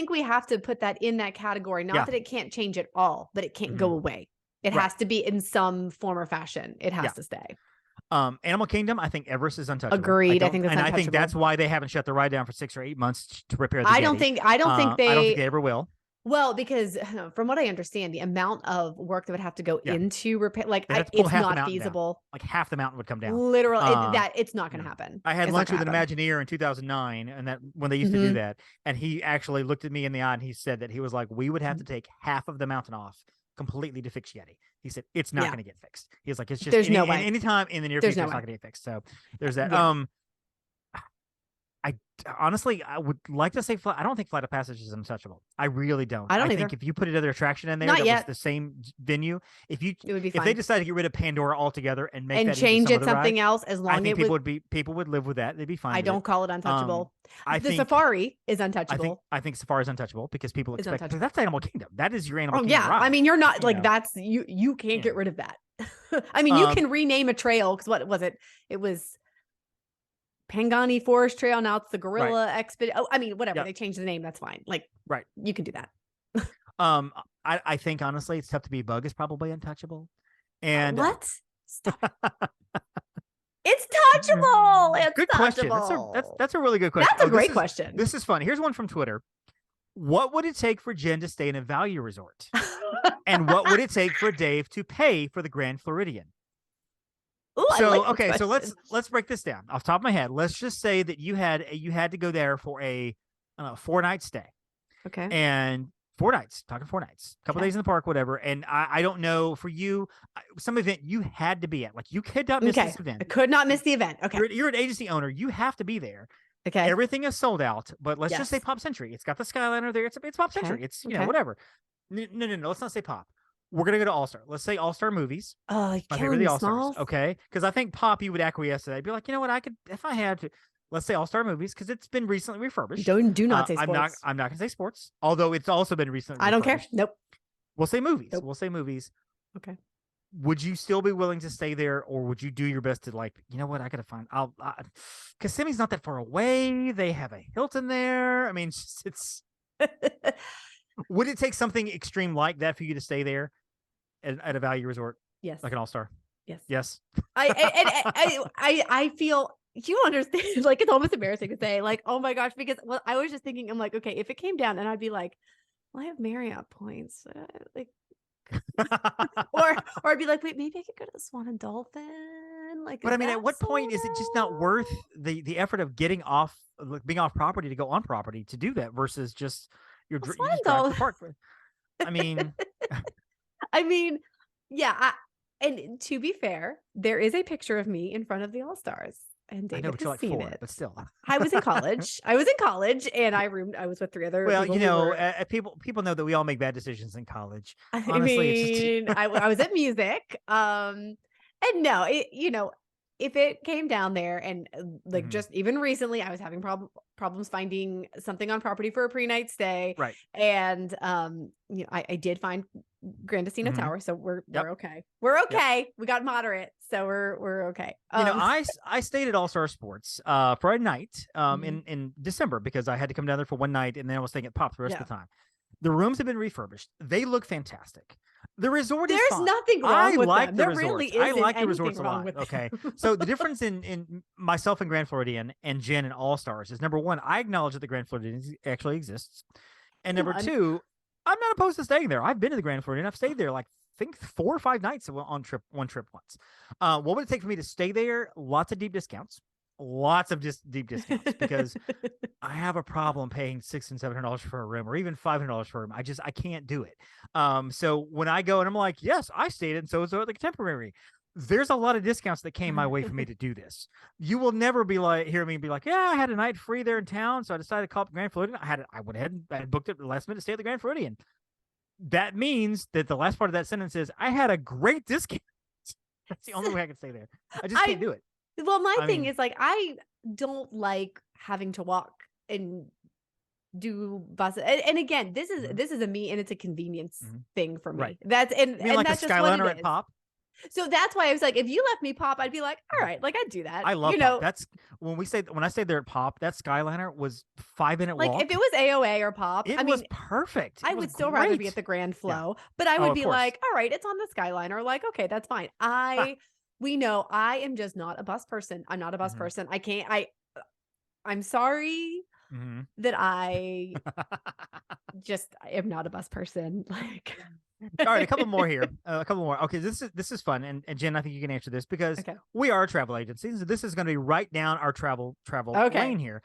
we have to put that in that category. Not that it can't change at all, but it can't go away. It has to be in some form or fashion. It has to stay. Animal Kingdom, I think Everest is untouchable. Agreed. I think that's untouchable. I think that's why they haven't shut the ride down for 6 or 8 months to repair the I don't think they ever will. Well, because from what I understand, the amount of work that would have to go into repair, it's not feasible. Like half the mountain would come down. Literally, it's not going to happen. I had lunch with an Imagineer in 2009, and that when they used to do that, and he actually looked at me in the eye and he said that he was like, we would have to take half of the mountain off completely to fix Yeti. He said it's not going to get fixed. He's like, it's just there's no way. Anytime in the near future, it's not going to get fixed. So there's that. I honestly, I would like to say I don't think Flight of Passage is untouchable. I really don't. I think if you put another attraction in there was the same venue, it would be fine. If they decide to get rid of Pandora altogether and make that change it something else, as long as people would live with that. They'd be fine. I don't call it untouchable. The Safari is untouchable. I think Safari is untouchable because people expect that's Animal Kingdom. That is your Animal Kingdom. Yeah, ride. I mean, you're not that's you can't get rid of that. I mean, you can rename a trail, because what was it? It was Pangani Forest Trail. Now it's the Gorilla Expedition. Oh, I mean, whatever. They changed the name. That's fine. You can do that. I think honestly, it's tough to be. Bug is probably untouchable. And what? Stop. It's touchable. It's good question. That's a really good question. That's a great question. This is fun. Here's one from Twitter. What would it take for Jen to stay in a value resort? And what would it take for Dave to pay for the Grand Floridian? Ooh, so let's break this down off the top of my head. Let's just say that you had to go there for a 4-night stay. Okay. And 4 nights, talking 4 nights, a couple days in the park, whatever. And I don't know for you, some event you had to be at. Like you could not miss this event. I could not miss the event. Okay. You're an agency owner. You have to be there. Okay. Everything is sold out, but let's just say Pop Century. It's got the Skyliner there. It's Pop Century. It's whatever. No. Let's not say Pop. We're gonna go to All Star. Let's say All Star Movies. Oh, my favorite, the All Stars. Okay, because I think Pop, you would acquiesce to that. I'd be like, you know what, I could if I had to. Let's say All Star Movies because it's been recently refurbished. Do not say sports. I'm not gonna say sports, although it's also been recently. I don't care. Nope. We'll say movies. Nope. We'll say movies. Okay. Would you still be willing to stay there, or would you do your best to you know what, I gotta find. Kissimmee's not that far away. They have a Hilton there. I mean, it's. Would it take something extreme like that for you to stay there at a value resort? Yes. Like an all-star? Yes. Yes. I feel you understand. Like, it's almost embarrassing to say, like, oh my gosh, because I was just thinking, I'm like, okay, if it came down and I'd be like, well, I have Marriott points, like, or I'd be like, wait, maybe I could go to the Swan and Dolphin. Like, but I mean, at what point is it just not worth the effort of getting off, like, being off property to go on property to do that versus just you just drive to the park? I mean, yeah. And to be fair, there is a picture of me in front of the All-Stars. And David I know, but has you're like seen 4, it. but still. I was in college. And I was with 3 other well, people. you know, people know that we all make bad decisions in college. I Honestly, mean, I was at music. And no, if it came down there and like just even recently, I was having problems finding something on property for a pre-night stay. right. And I did find Grandisino Tower, so we're okay. We're okay. Yep. We got moderate, so we're okay. I stayed at All Star Sports for a night in December because I had to come down there for one night, and then I was staying at Pop the rest of the time. The rooms have been refurbished. They look fantastic. The resort is fine. There's nothing wrong with them. There really isn't. I like the resorts a lot. With okay. So the difference in myself and Grand Floridian and Jen and All Stars is, number one, I acknowledge that the Grand Floridian actually exists. And number two, I'm not opposed to staying there. I've been to the Grand Floridian. I've stayed there like, I think 4 or 5 nights on one trip once. What would it take for me to stay there? Lots of deep discounts. Lots of deep discounts because I have a problem paying $600 and $700 for a room or even $500 for a room. I can't do it. So when I go and I'm like, yes, I stayed in so at the Contemporary. There's a lot of discounts that came my way for me to do this. You will never hear me be like, yeah, I had a night free there in town, so I decided to call up the Grand Floridian. I went ahead and I booked it last minute to stay at the Grand Floridian. That means that the last part of that sentence is I had a great discount. That's the only way I can stay there. I just can't do it. Well, my thing is, like, I don't like having to walk and do buses. And again, this is a me, and it's a convenience thing for me. Right. That's and like that's a just what it Skyliner at Pop. So that's why I was like, if you left me Pop, I'd be like, all right, like I'd do that. I love Pop. That's when I stayed there at Pop, that Skyliner was 5-minute walk. Like if it was AOA or Pop, it was perfect. I would still rather be at the Grand Flow, but I would be like, all right, it's on the Skyliner. Like, okay, that's fine. We know I am just not a bus person. I'm not a bus person. I'm sorry that I am not a bus person. Like, all right, a couple more here. Okay, this is fun, and Jen, I think you can answer this because we are a travel agency, so this is going to be right down our travel lane here.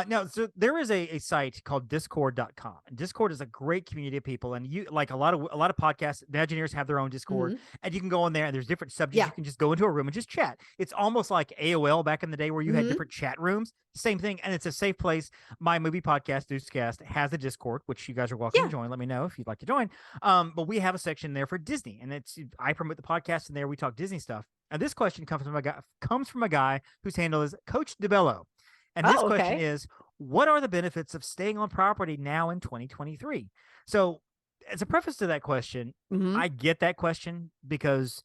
Now, so there is a site called Discord.com, and Discord is a great community of people, and you like a lot of podcasts. Imagineers have their own Discord, and you can go in there, and there's different subjects. Yeah. You can just go into a room and just chat. It's almost like AOL back in the day where you had different chat rooms. Same thing, and it's a safe place. My movie podcast, Deucecast, has a Discord, which you guys are welcome to join. Let me know if you'd like to join. But we have a section there for Disney, and I promote the podcast in there. We talk Disney stuff. And this question comes from a guy whose handle is Coach DeBello, and his question is, what are the benefits of staying on property now in 2023? So, as a preface to that question, I get that question because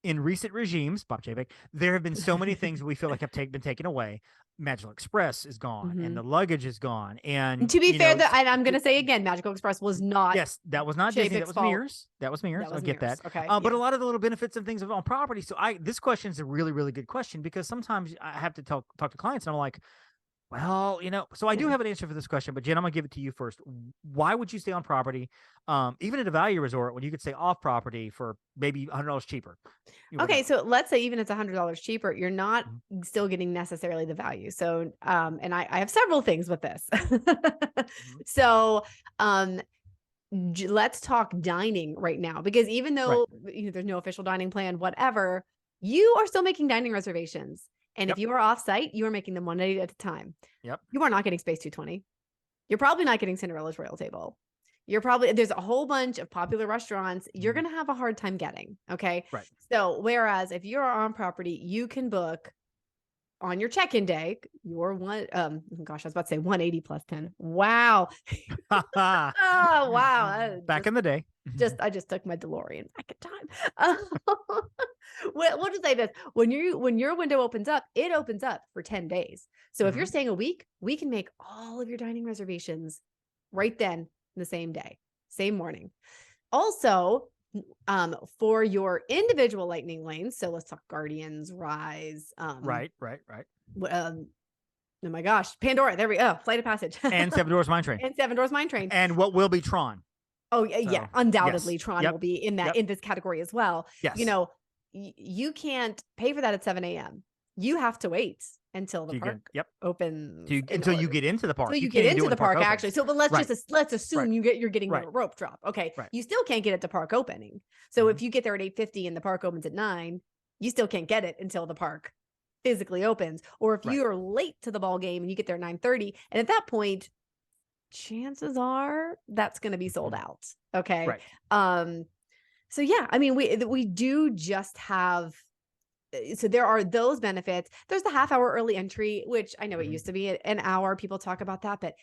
in recent regimes, Bob Javik, there have been so many things we feel like have been taken away. Magical Express is gone, and the luggage is gone. And to be fair, and I'm going to say again, Magical Express was not. Yes, that was not Disney. That was Mears. That was Mears. I get that. Okay. But a lot of the little benefits and things on property. So this question is a really, really good question because sometimes I have to talk to clients, and I'm like, well, so I do have an answer for this question, but Jen, I'm going to give it to you first. Why would you stay on property, even at a value resort, when you could stay off property for maybe $100 cheaper? Okay, so let's say even it's $100 cheaper, you're not still getting necessarily the value. So, and I have several things with this. So, let's talk dining right now, because even though there's no official dining plan, whatever, you are still making dining reservations. And if you are off-site, you are making them one day at a time. Yep. You are not getting Space 220. You're probably not getting Cinderella's Royal Table. There's a whole bunch of popular restaurants you're going to have a hard time getting. Okay. Right. So whereas if you're on property, you can book on your check-in day, your I was about to say 180 plus 10. Wow. Oh, wow. Back in the day. I just took my DeLorean back in time. We'll just say this. When your window opens up, it opens up for 10 days. So if you're staying a week, we can make all of your dining reservations right then the same day. same morning. Also, for your individual lightning lanes, so let's talk Guardians, Rise, Right. oh my gosh, Pandora, there we go, Flight of Passage. And Seven Dwarfs Mine Train. And Seven Dwarfs Mine Train. And what will be Tron. Oh yeah, undoubtedly yes. Tron will be in that in this category as well. Yes. You know, you can't pay for that at 7 a.m. You have to wait until the park opens. Until you get into the park. So you get into the park actually. So, but let's assume you're getting the rope drop. Okay. Right. You still can't get it to park opening. So if you get there at 8:50 and the park opens at 9, you still can't get it until the park physically opens. Or if you are late to the ball game and you get there at 9:30, and at that point, chances are that's going to be sold out. Okay. Right. So yeah, I mean, we do just have. So there are those benefits. There's the half-hour early entry, which I know it used to be an hour. People talk about that, but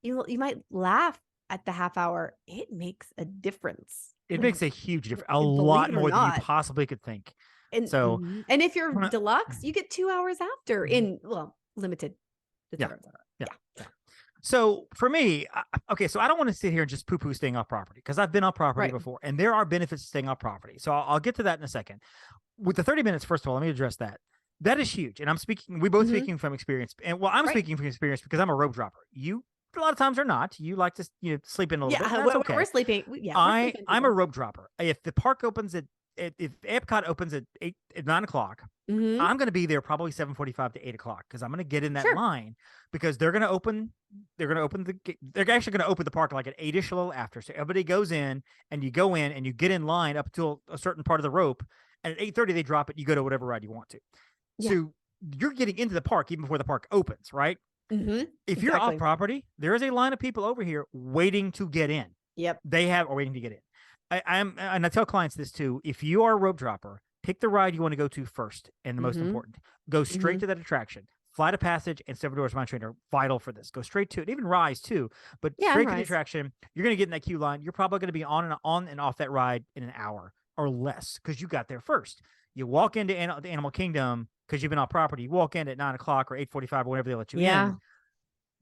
you might laugh at the half hour. It makes a difference. It makes a huge difference. A lot more than you possibly could think. And so, and if you're deluxe, you get 2 hours after in limited. Yeah. So for me, okay, so I don't want to sit here and just poo-poo staying off property because I've been off property before, and there are benefits to staying off property. So I'll get to that in a second. With the 30 minutes, first of all, let me address that. That is huge, and we both speaking from experience, and I'm speaking from experience because I'm a rope dropper. You a lot of times are not. You like to sleep in a little bit. That's okay. We're sleeping. I'm a rope dropper. If the park opens if Epcot opens at 9 o'clock, I'm going to be there probably 7:45 to 8 o'clock because I'm going to get in that line because they're actually going to open the park like at 8ish, a little after. So everybody goes in and you go in and you get in line up to a certain part of the rope. And at 8:30 they drop it. You go to whatever ride you want to. Yeah. So you're getting into the park even before the park opens, right? If you're off property, there is a line of people over here waiting to get in. Yep. Waiting to get in. And I tell clients this too. If you are a rope dropper, pick the ride you want to go to first, and the most important. Go straight to that attraction. Flight of Passage and Seven Dwarfs Mine Train are vital for this. Go straight to it. Even Rise too, but straight to the attraction. You're going to get in that queue line. You're probably going to be on and off that ride in an hour or less because you got there first. You walk into the Animal Kingdom because you've been off property. You walk in at 9 o'clock or 8:45 or whenever they let you in.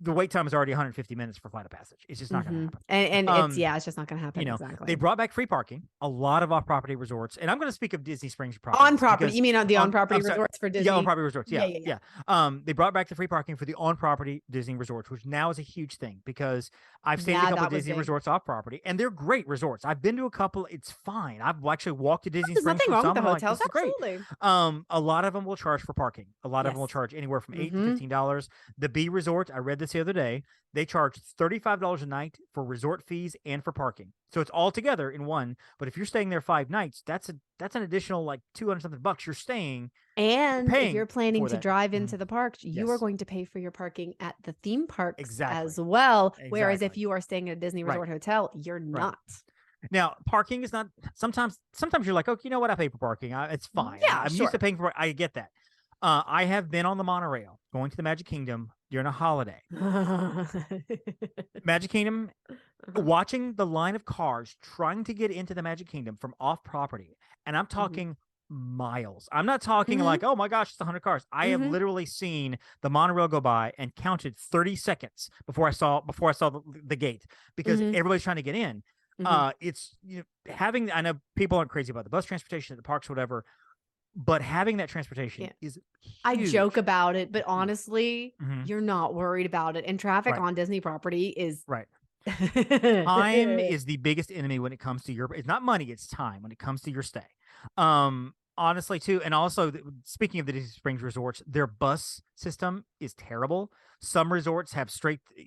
The wait time is already 150 minutes for Flight of Passage. It's just not going to happen. And it's just not going to happen. Exactly. They brought back free parking. A lot of off-property resorts, and I'm going to speak of Disney Springs property. On property, you mean on the on-property resorts for Disney? Yeah, on-property resorts. Yeah. They brought back the free parking for the on-property Disney resorts, which now is a huge thing because I've stayed at a couple of Disney resorts off-property, and they're great resorts. I've been to a couple. It's fine. I've actually walked to Disney Springs. There's nothing wrong with the hotels. Absolutely. A lot of them will charge for parking. A lot of them will charge anywhere from $8 to $15. The B Resort, I read this the other day. They charge $35 a night for resort fees and for parking. So it's all together in one. But if you're staying there 5 nights, that's an additional like $200 something bucks you're staying. And if you're planning to drive into the park, you are going to pay for your parking at the theme parks as well. Whereas if you are staying at a Disney Resort hotel, you're not. Now, parking is not sometimes you're like, okay, you know what? I pay for parking. It's fine. Yeah, I'm used to paying for it. I get that. I have been on the monorail going to the Magic Kingdom during a holiday. Magic Kingdom, watching the line of cars trying to get into the Magic Kingdom from off property. And I'm talking miles. I'm not talking like, oh my gosh, it's 100 cars. I have literally seen the monorail go by and counted 30 seconds before I saw the gate because everybody's trying to get in. It's I know people aren't crazy about the bus transportation at the parks, whatever. But having that transportation is huge. I joke about it, but honestly, you're not worried about it. And traffic on Disney property is time is the biggest enemy when it comes to it's not money, it's time when it comes to your stay. Honestly too, and also speaking of the Disney Springs resorts, their bus system is terrible. Some resorts have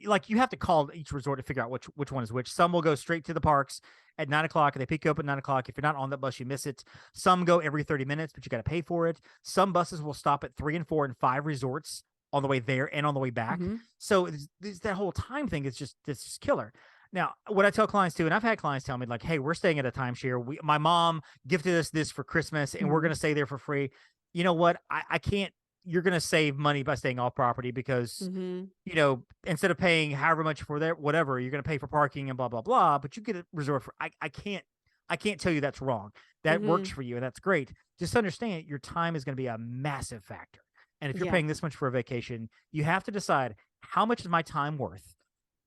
like you have to call each resort to figure out which one is which. Some will go straight to the parks at 9 o'clock and they pick you up at 9 o'clock. If you're not on that bus, you miss it. Some go every 30 minutes, but you got to pay for it. Some buses will stop at 3 and 4 and 5 resorts on the way there and on the way back. So it's that whole time thing is it's just killer. Now, what I tell clients too, and I've had clients tell me like, hey, we're staying at a timeshare. My mom gifted us this for Christmas and we're going to stay there for free. You know what? I can't. You're going to save money by staying off property because, instead of paying however much for that, whatever, you're going to pay for parking and blah, blah, blah. But you get a resort for, I can't tell you that's wrong. That works for you. And that's great. Just understand your time is going to be a massive factor. And if you're paying this much for a vacation, you have to decide how much is my time worth?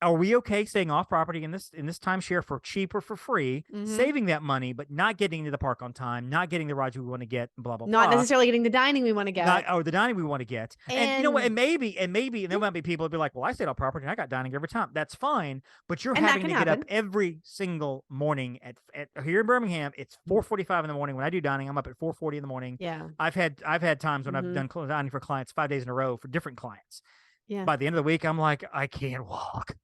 are we okay staying off property in this timeshare for cheap or for free, saving that money, but not getting to the park on time, not getting the rides we want to get, blah, blah, not blah. necessarily getting the dining we want to get. Or the dining we want to get. And you know what? And maybe there might be people that be like, well, I stayed off property and I got dining every time. That's fine. But you're having to get up every single morning at here in Birmingham. It's 4:45 in the morning. When I do dining, I'm up at 4:40 in the morning. Yeah. I've had times when I've done dining for clients 5 days in a row for different clients. Yeah. By the end of the week, I'm like, I can't walk.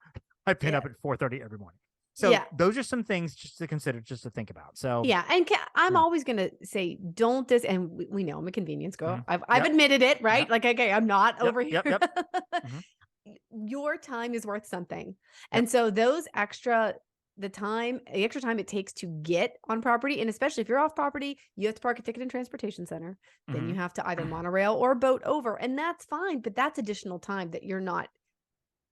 I've been up at 4:30 every morning. So those are some things just to consider, just to think about. So yeah, and I'm always gonna say, don't and we know I'm a convenience girl. I've admitted it, right? Like, okay, I'm not over here. Your time is worth something, and so the extra time it takes to get on property, and especially if you're off property, you have to park a ticket and transportation center. Then you have to either monorail or boat over, and that's fine. But that's additional time that you're not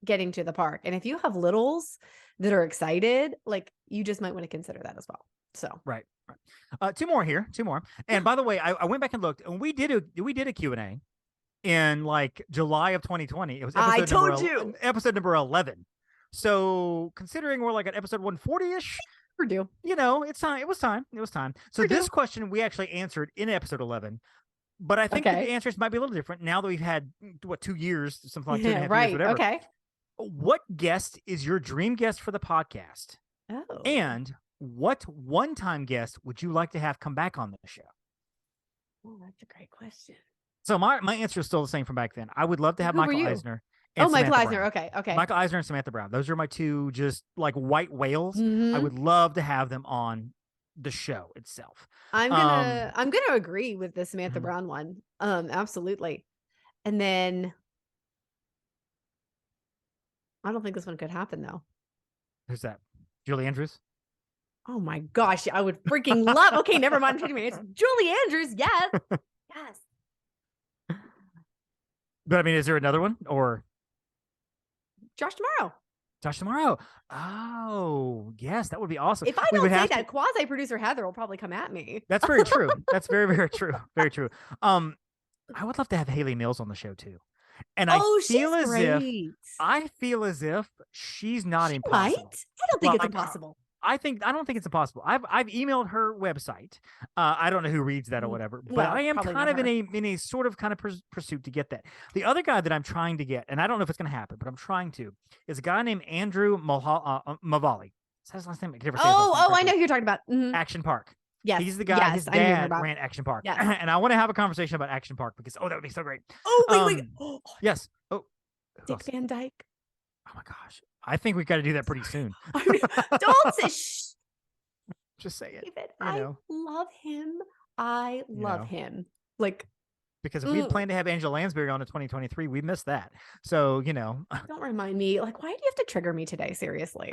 getting to the park. And if you have littles that are excited, like, you just might want to consider that as well. So right. Two more. And by the way, I went back and looked, and we did a Q&A in like July of 2020. It was episode number 11. So considering we're like at episode 140-ish, we're due. You know, it's time. It was time. So this question we actually answered in episode 11. But I think the answers might be a little different now that we've had 2 years, something like 2.5 years, whatever. Okay. What guest is your dream guest for the podcast? Oh. And what one-time guest would you like to have come back on the show? Oh, that's a great question. So my answer is still the same from back then. I would love to have Michael Eisner. Michael Eisner. Okay. Michael Eisner and Samantha Brown. Those are my two just like white whales. I would love to have them on the show itself. I'm gonna agree with the Samantha Brown one. Absolutely. And then I don't think this one could happen though. Who's that? Julie Andrews? Oh my gosh, I would freaking love. Okay, never mind. It's Julie Andrews. Yes. Yes. But I mean, is there another one or Josh Tomorrow? Oh, yes, that would be awesome. If I don't say that, quasi-producer Heather will probably come at me. That's very true. That's very, very true. Very true. I would love to have Haley Mills on the show too. And I feel as if she's not impossible. Right? I don't think it's impossible. I don't think it's impossible. I've emailed her website. I don't know who reads that or whatever, but I am kind of in a sort of kind of pursuit to get that. The other guy that I'm trying to get, and I don't know if it's going to happen, but I'm trying to, is a guy named Andrew Mavali. Is that his last name? I know who you're talking about. Action Park. Yes. He's the guy, his dad ran Action Park. Yes. And I want to have a conversation about Action Park because, that would be so great. Oh, wait. Yes. Oh. Dick Van Dyke. Oh my gosh. I think we've got to do that pretty soon. Don't say shh. Just say it. David, I love him. I love him. Like, because if we had planned to have Angela Lansbury on in 2023, we missed that. So, don't remind me. Like, why do you have to trigger me today? Seriously.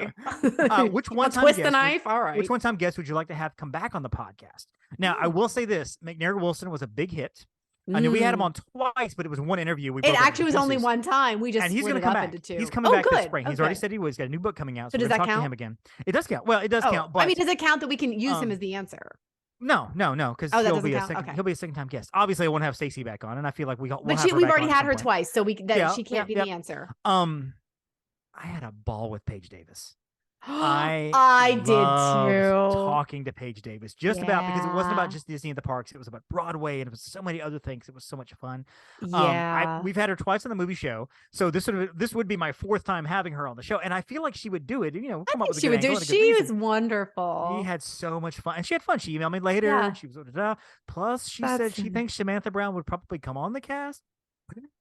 Which one time twist the knife? All right. Which one-time guest would you like to have come back on the podcast? Now, I will say this: McNair Wilson was a big hit. I knew we had him on twice, but it was one interview. It actually was only one time. We just and he's going to come back. He's coming back this spring. He's already said he was. He's got a new book coming out. So does that talk count? To him again. It does count. Well, it does count. But I mean, does it count that we can use him as the answer? No, because he'll be a second-time guest. Obviously, I want to have Stacey back on, and I feel like we've already had her twice, so she can't be the answer. I had a ball with Paige Davis. I did too. Talking to Paige Davis about because it wasn't about just Disney and the parks. It was about Broadway and it was so many other things. It was so much fun. We've had her twice on the movie show, so this would be my fourth time having her on the show, and I feel like she would do it. Come up with she would do. She was wonderful. We had so much fun, and she had fun. She emailed me later. And she was plus she said she thinks Samantha Brown would probably come on the cast.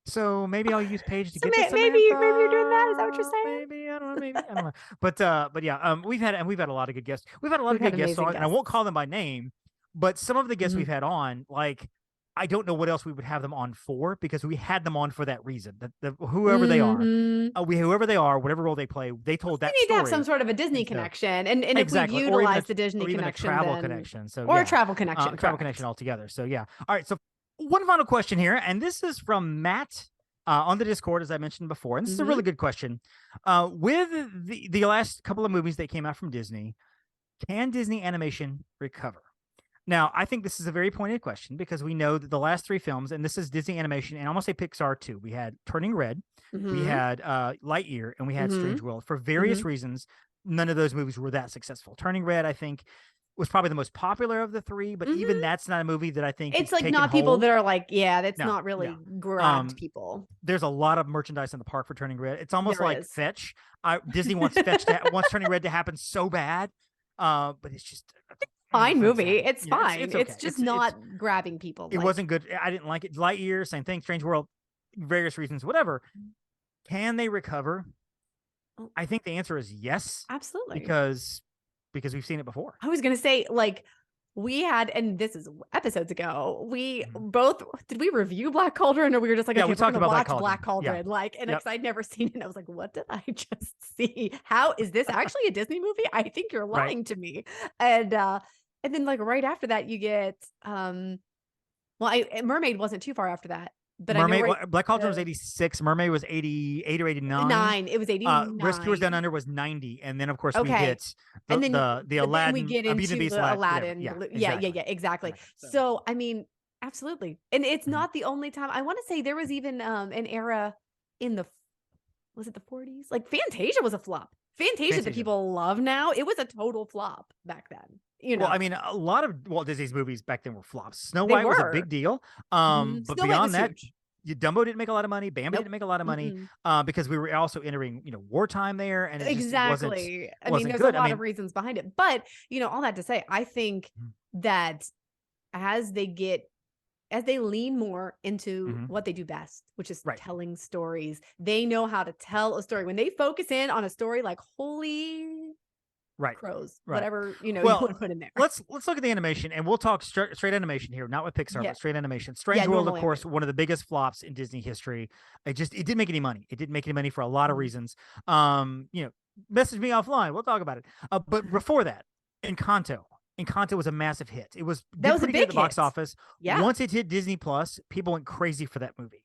So maybe I'll use Paige to get to Samantha. Maybe you're doing that. Is that what you're saying? Maybe I don't know. But yeah, we've had a lot of good guests. We've had a lot of good guests on, and I won't call them by name, but some of the guests we've had on, like I don't know what else we would have them on for because we had them on for that reason. Whoever they are, whatever role they play, they told that story. We need to have some sort of a Disney connection, and exactly. If we utilize the Disney connection, a travel connection, a travel connection, travel connection altogether. So yeah, all right. So one final question here, and this is from Matt on the Discord, as I mentioned before, and this is a really good question. With the last couple of movies that came out from Disney, can Disney animation recover? Now, I think this is a very pointed question because we know that the last 3 films, and this is Disney Animation, and I almost say Pixar too. We had Turning Red, we had Lightyear, and we had Strange World. For various reasons, none of those movies were that successful. Turning Red, I think, was probably the most popular of the 3, but even that's not a movie that I think it's like not people that are like, that's not really grabbed people. There's a lot of merchandise in the park for Turning Red. It's almost like Fetch. Disney wants wants Turning Red to happen so bad, but it's just fine movie. It's fine. It's okay. It's just not grabbing people. It wasn't good. I didn't like it. Lightyear, same thing. Strange World, various reasons, whatever. Can they recover? I think the answer is yes. Absolutely. Because we've seen it before. I was going to say, like, we had, and this is episodes ago, we both, did we review Black Cauldron, or we were just like, okay, we talked about Black Cauldron. Like, and because I'd never seen it, and I was like, what did I just see? How is this actually a Disney movie? I think you're lying to me. And then like right after that, you get, Mermaid wasn't too far after that. But Mermaid, Black Cauldron was 86. Mermaid was 88 or 89. It was 89. Rescuers Down Under was 90, and then of course we get the Aladdin. We get into the Aladdin. Exactly. Right. So I mean, absolutely, and it's not the only time. I want to say there was even an era in was it the 40s? Like Fantasia was a flop. Fantasia that people love now. It was a total flop back then. Well, I mean, a lot of Walt Disney's movies back then were flops. Snow White was a big deal. But beyond that, Dumbo didn't make a lot of money. Bambi didn't make a lot of money because we were also entering, wartime there. And it exactly. I mean, there's a lot of reasons behind it. But, all that to say, I think that as they lean more into what they do best, which is telling stories, they know how to tell a story. When they focus in on a story like holy crows, whatever you want to put in there. Let's look at the animation, and we'll talk straight animation here, not with Pixar, but straight animation. Strange World, of course, one of the biggest flops in Disney history. It didn't make any money. It didn't make any money for a lot of reasons. Message me offline. We'll talk about it. But before that, Encanto was a massive hit. It was a big hit at the box office. Yeah. Once it hit Disney Plus, people went crazy for that movie.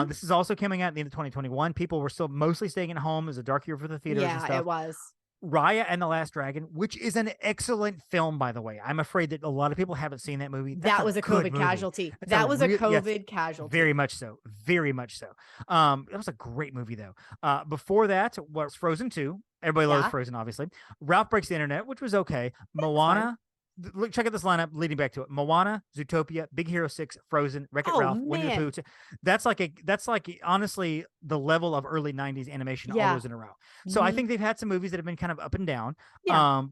This is also coming out at the end of 2021. People were still mostly staying at home. It was a dark year for the theaters and stuff. Yeah, it was. Raya and the Last Dragon, which is an excellent film, by the way. I'm afraid that a lot of people haven't seen that movie. That was a COVID casualty. That was a COVID casualty. Very much so. Very much so. It was a great movie, though. Before that was Frozen 2. Everybody loves Frozen, obviously. Ralph Breaks the Internet, which was okay. Moana. Look, check out this lineup leading back to it. Moana, Zootopia, Big Hero 6, Frozen, Wreck-It Ralph, Winnie the Pooh. That's like honestly the level of early 90s animation all those in a row. So I think they've had some movies that have been kind of up and down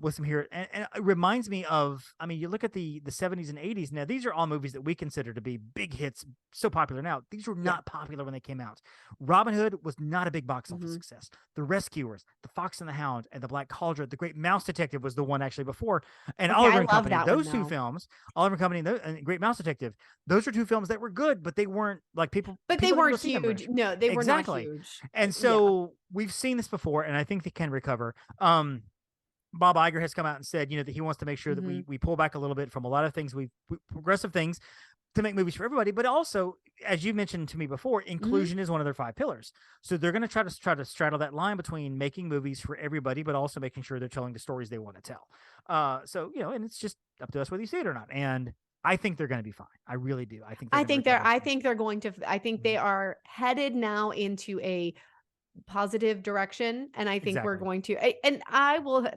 with some here. And it reminds me of, you look at the 70s and 80s. Now, these are all movies that we consider to be big hits, so popular now. These were not popular when they came out. Robin Hood was not a big box office success. The Rescuers, The Fox and the Hound, and The Black Cauldron, The Great Mouse Detective was the one actually before. And Oliver and Company, those two films, Oliver and Company and Great Mouse Detective, those are two films that were good, but they weren't like people. But they weren't huge. No, they were not huge. And so we've seen this before, and I think they can recover. Bob Iger has come out and said, that he wants to make sure that we pull back a little bit from a lot of things, progressive things, to make movies for everybody. But also, as you mentioned to me before, inclusion is one of their 5 pillars. So they're going to try to straddle that line between making movies for everybody, but also making sure they're telling the stories they want to tell. And it's just up to us whether you see it or not. And I think they're going to be fine. I really do. I think they're going to. I think they are headed now into a positive direction, and I think we're going to. And I will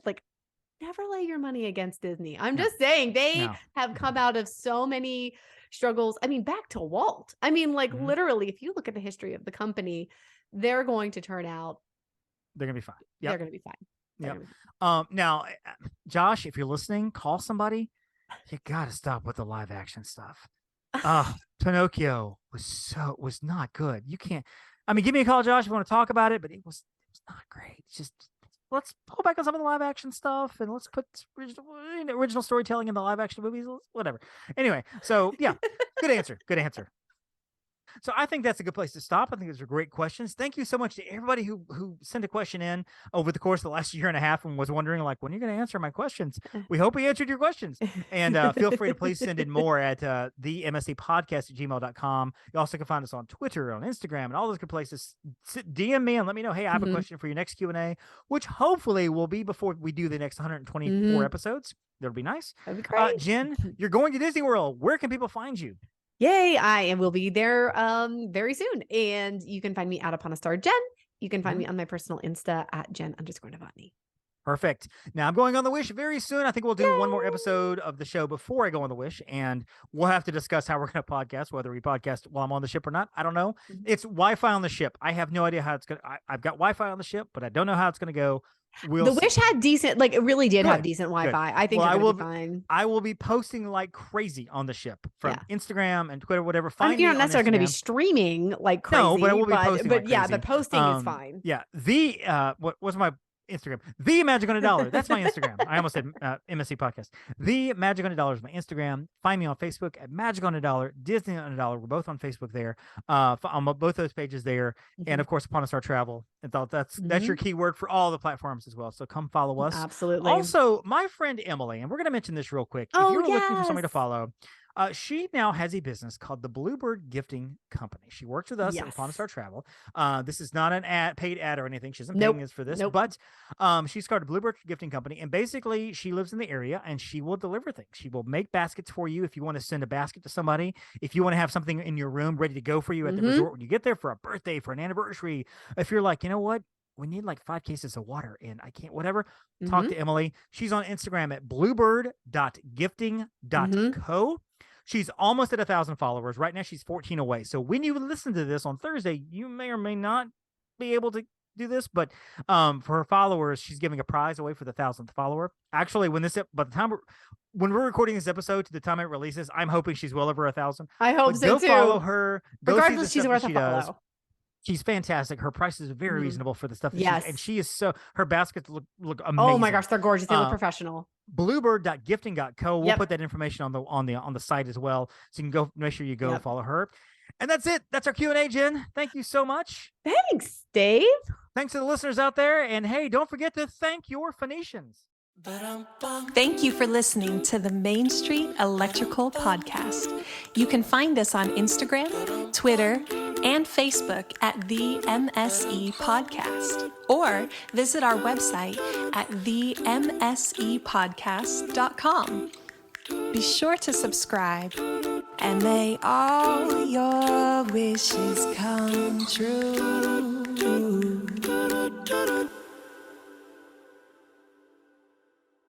never lay your money against Disney. I'm just saying they have come out of so many struggles. Back to Walt. Literally, if you look at the history of the company, they're going to turn out. They're going to be fine. They're going to be fine. Yep. Now, Josh, if you're listening, call somebody. You got to stop with the live action stuff. Pinocchio was not good. You can't. Give me a call, Josh, if you want to talk about it, but it was not great. It's just, let's pull back on some of the live action stuff and let's put original storytelling in the live action movies, whatever. Anyway, so yeah, good answer. So I think that's a good place to stop. I think those are great questions. Thank you so much to everybody who sent a question in over the course of the last year and a half and was wondering, like, when are you going to answer my questions? We hope we answered your questions. And feel free to please send in more at the mscpodcast@gmail.com. You also can find us on Twitter, on Instagram, and all those good places. DM me and let me know, hey, I have a question for your next Q&A, which hopefully will be before we do the next 124 episodes. That'll be nice. That'd be great. Jen, you're going to Disney World. Where can people find you? Yay, I will be there very soon. And you can find me at Upon a Star Jen. You can find me on my personal Insta at Jen_Novotny. Perfect. Now I'm going on the Wish very soon. I think we'll do one more episode of the show before I go on the Wish, and we'll have to discuss how we're going to podcast, whether we podcast while I'm on the ship or not. I don't know. It's Wi-Fi on the ship. I have no idea how it's going to, I've got Wi-Fi on the ship, but I don't know how it's going to go. The Wish had decent, like it really did have decent Wi-Fi. I think I will be fine. I will be posting like crazy on the ship from Instagram and Twitter, whatever. I think you're not necessarily going to be streaming like crazy. No, but I will be posting. But yeah, the posting is fine. Yeah. What was my Instagram? The Magic on a Dollar. That's my Instagram. I almost said MSC Podcast. The Magic on a Dollar is my Instagram. Find me on Facebook at Magic on a Dollar, Disney on a Dollar. We're both on Facebook there. On both those pages there, and of course Upon a Star Travel. And that's your keyword for all the platforms as well. So come follow us. Absolutely. Also, my friend Emily, and we're going to mention this real quick. If you're looking for somebody to follow. She now has a business called the Bluebird Gifting Company. She works with us at Upon a Star Travel. This is not an paid ad or anything. She isn't paying us for this, but she started Bluebird Gifting Company, and basically she lives in the area and she will deliver things. She will make baskets for you if you want to send a basket to somebody. If you want to have something in your room ready to go for you at the resort when you get there for a birthday, for an anniversary. If you're like, you know what? We need like 5 cases of water and I can't, whatever. Talk to Emily. She's on Instagram at bluebird.gifting.co. She's almost at 1,000 followers. Right now, she's 14 away. So when you listen to this on Thursday, you may or may not be able to do this. But for her followers, she's giving a prize away for the 1,000th follower. Actually, when we're recording this episode to the time it releases, I'm hoping she's well over 1,000. I hope so too. Go follow her. Regardless, she's worth a follow. She's fantastic. Her prices are very reasonable for the stuff that and she is her baskets look amazing. Oh my gosh, they're gorgeous. They look professional. Bluebird.gifting.co. We'll put that information on the site as well. So you can go make sure you go follow her. And that's it. That's our Q&A, Jen. Thank you so much. Thanks, Dave. Thanks to the listeners out there. And hey, don't forget to thank your Phoenicians. Thank you for listening to the Main Street Electrical Podcast. You can find us on Instagram, Twitter, and Facebook at the MSE Podcast, or visit our website at themsepodcast.com. Be sure to subscribe, and may all your wishes come true.